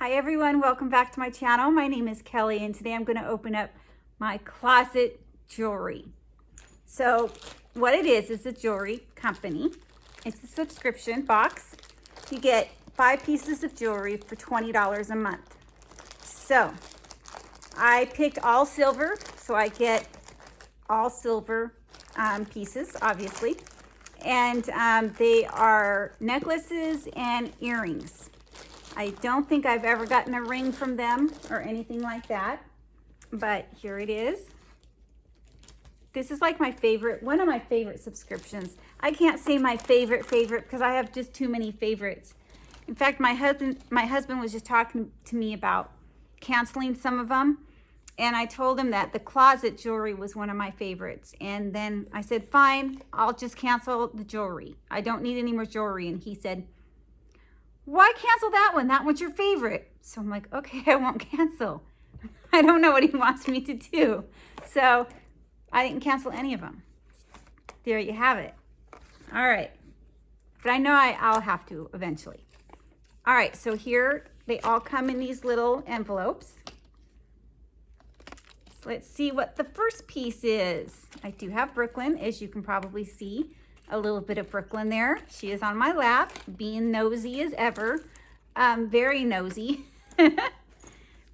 Hi everyone, welcome back to my channel. My name is Kelly and today I'm going to open up my Kloxet jewelry. So what it is a jewelry company. It's a subscription box. You get 5 pieces of jewelry for $20 a month. So I picked all silver, so I get all silver pieces, obviously. And they are necklaces and earrings. I don't think I've ever gotten a ring from them or anything like that, but here it is. This is like my favorite, one of my favorite subscriptions. I can't say my favorite because I have just too many favorites. In fact, my husband was just talking to me about canceling some of them, and I told him that the Kloxet jewelry was one of my favorites. And then I said, fine, I'll just cancel the jewelry. I don't need any more jewelry. And he said, why cancel that one? That one's your favorite. So I'm like, okay, I won't cancel. I don't know what he wants me to do. So I didn't cancel any of them. There you have it. All right. But I know I'll have to eventually. All right, so here they all come in these little envelopes. So let's see what the first piece is. I do have Brooklyn, as you can probably see. A little bit of Brooklyn there. She is on my lap, being nosy as ever. Very nosy.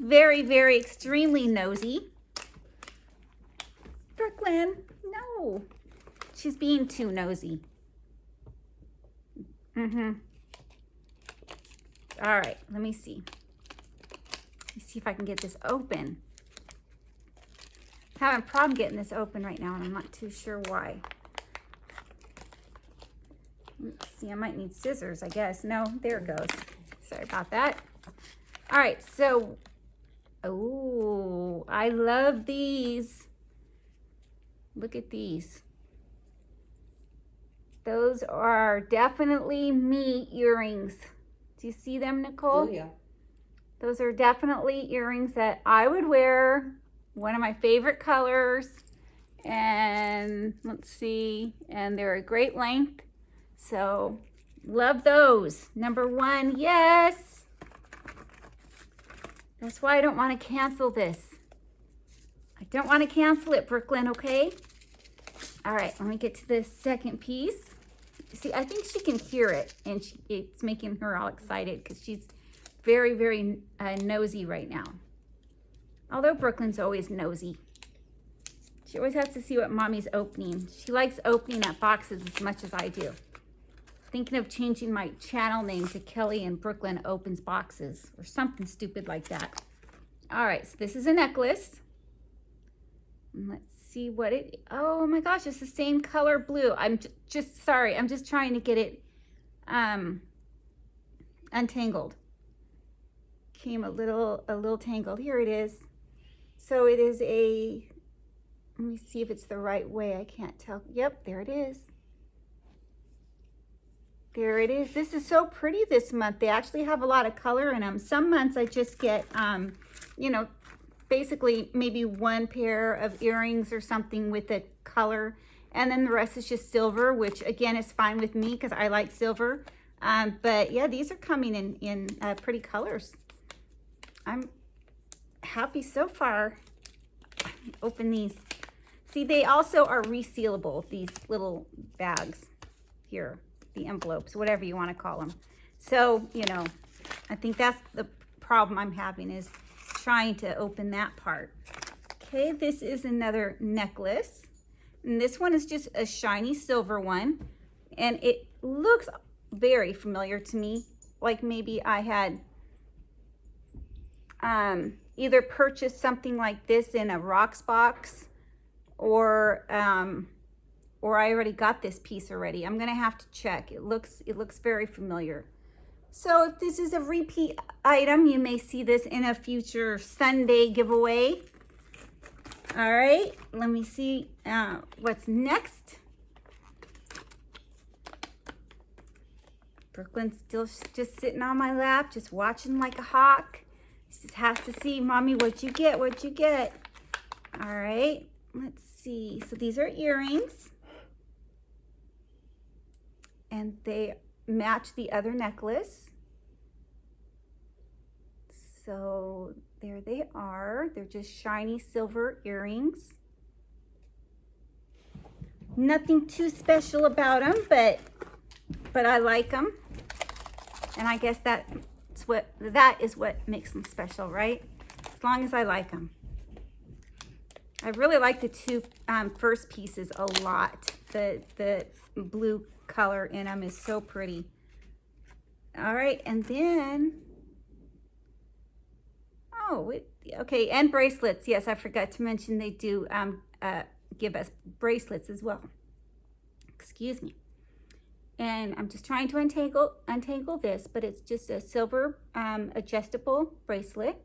Very, extremely nosy. Brooklyn, no. She's being too nosy. All right, let me see. Let me see if I can get this open. I'm having a problem getting this open right now, and I'm not too sure why. Let's see, I might need scissors, I guess. No, there it goes. Sorry about that. All right, so, oh, I love these. Look at these. Those are definitely me earrings. Do you see them, Nicole? Oh, yeah. Those are definitely earrings that I would wear. One of my favorite colors. And let's see, and they're a great length. So, love those. Number 1, yes. That's why I don't want to cancel this. I don't want to cancel it, Brooklyn, okay? All right, let me get to the second piece. See, I think she can hear it, and it's making her all excited because she's very nosy right now. Although Brooklyn's always nosy. She always has to see what mommy's opening. She likes opening up boxes as much as I do. Thinking of changing my channel name to Kelly and Brooklyn Opens Boxes or something stupid like that. All right, so this is a necklace. And let's see what it, oh my gosh, it's the same color blue. I'm just sorry, I'm just trying to get it untangled. Came a little tangled. Here it is. So it is a, let me see if it's the right way. I can't tell. Yep, there it is. There it is. This is so pretty this month. They actually have a lot of color in them. Some months I just get, you know, basically maybe 1 pair of earrings or something with a color. And then the rest is just silver, which again is fine with me because I like silver. But yeah, these are coming in pretty colors. I'm happy so far. Open these. See, they also are resealable, these little bags here. The envelopes, whatever you want to call them. So, you know, I think that's the problem I'm having is trying to open that part. Okay, this is another necklace. And this one is just a shiny silver one. And it looks very familiar to me. Like maybe I had either purchased something like this in a rocks box or I already got this piece already. I'm gonna have to check. It looks very familiar. So if this is a repeat item, you may see this in a future Sunday giveaway. All right, let me see what's next. Brooklyn's still just sitting on my lap, just watching like a hawk. She just has to see, Mommy, what'd you get? What'd you get? All right, let's see. So these are earrings. And they match the other necklace. Let's So there they are. They're just shiny silver earrings. Nothing too special about them, but I like them. And I guess that is what makes them special, right? As long as I like them. I really like the two first pieces a lot. The blue color in them is so pretty. All right, and then, okay, and bracelets. Yes, I forgot to mention they do give us bracelets as well. Excuse me. And I'm just trying to untangle this, but it's just a silver adjustable bracelet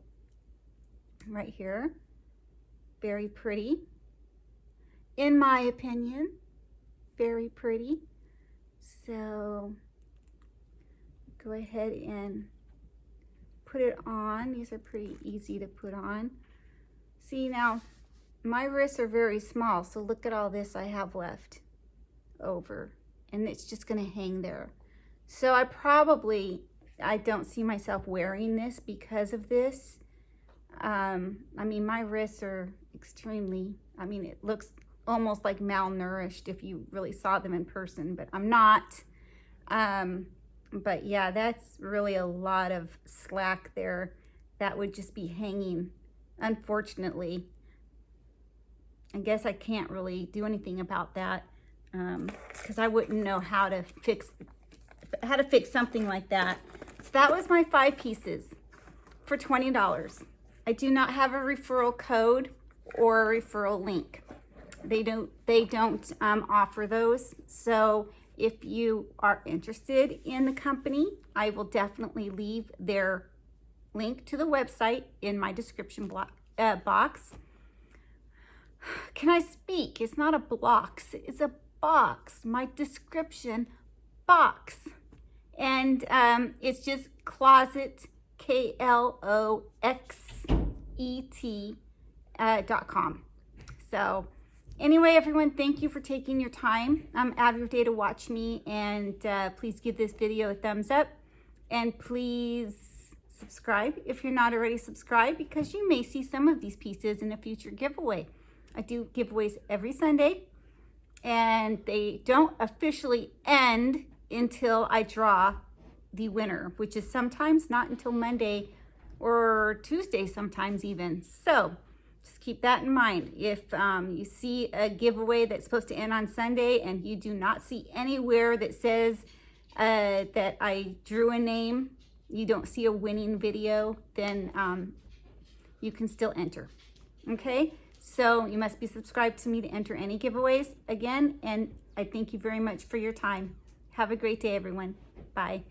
right here. Very pretty, in my opinion. Very pretty. So go ahead and put it on. These are pretty easy to put on. See, now my wrists are very small, so look at all this I have left over, and it's just going to hang there. So I don't see myself wearing this because of this. I mean, my wrists are extremely, I mean, it looks almost like malnourished if you really saw them in person, but I'm not. But yeah, that's really a lot of slack there that would just be hanging, unfortunately. I guess I can't really do anything about that because I wouldn't know how to fix something like that. So that was my 5 pieces for $20. I do not have a referral code or a referral link. They don't offer those. So if you are interested in the company, I will definitely leave their link to the website in my description box. Can I speak? It's not a blocks, it's a box. My description box. And it's just Kloxet, KLOXET.com. So anyway, everyone, thank you for taking your time out of your day to watch me, and please give this video a thumbs up, and please subscribe if you're not already subscribed, because you may see some of these pieces in a future giveaway. I do giveaways every Sunday, and they don't officially end until I draw the winner, which is sometimes not until Monday or Tuesday, sometimes even. So just keep that in mind. If you see a giveaway that's supposed to end on Sunday and you do not see anywhere that says that I drew a name, you don't see a winning video, then you can still enter. Okay, so you must be subscribed to me to enter any giveaways again, and I thank you very much for your time. Have a great day, everyone. Bye.